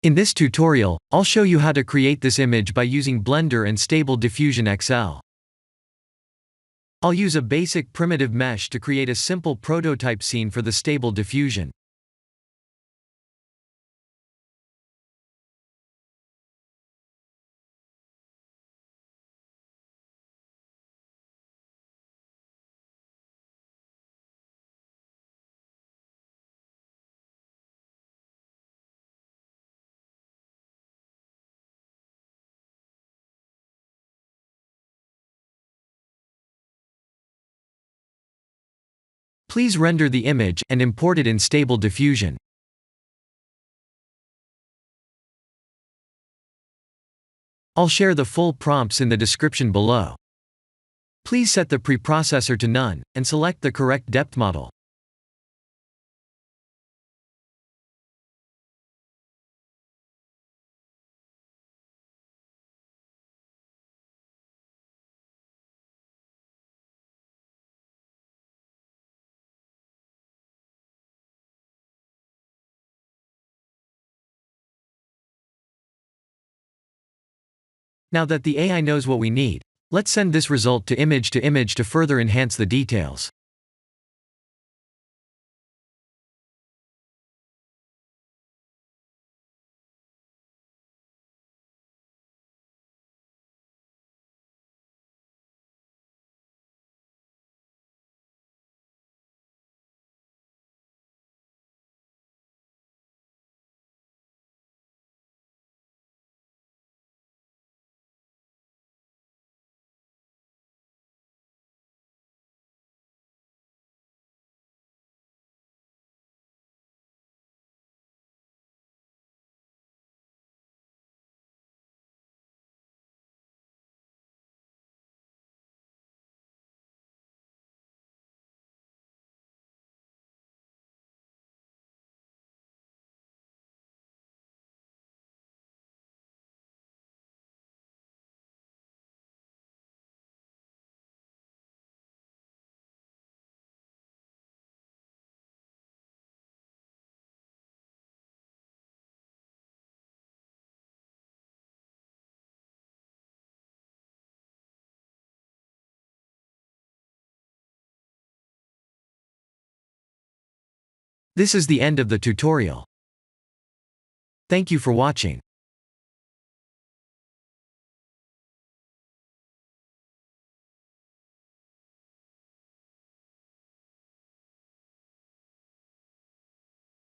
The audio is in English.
In this tutorial, I'll show you how to create this image by using Blender and Stable Diffusion XL. I'll use a basic primitive mesh to create a simple prototype scene for the Stable Diffusion. Please render the image and import it in Stable Diffusion. I'll share the full prompts in the description below. Please set the preprocessor to none, and select the correct depth model. Now that the AI knows what we need, let's send this result to image to further enhance the details. This is the end of the tutorial. Thank you for watching.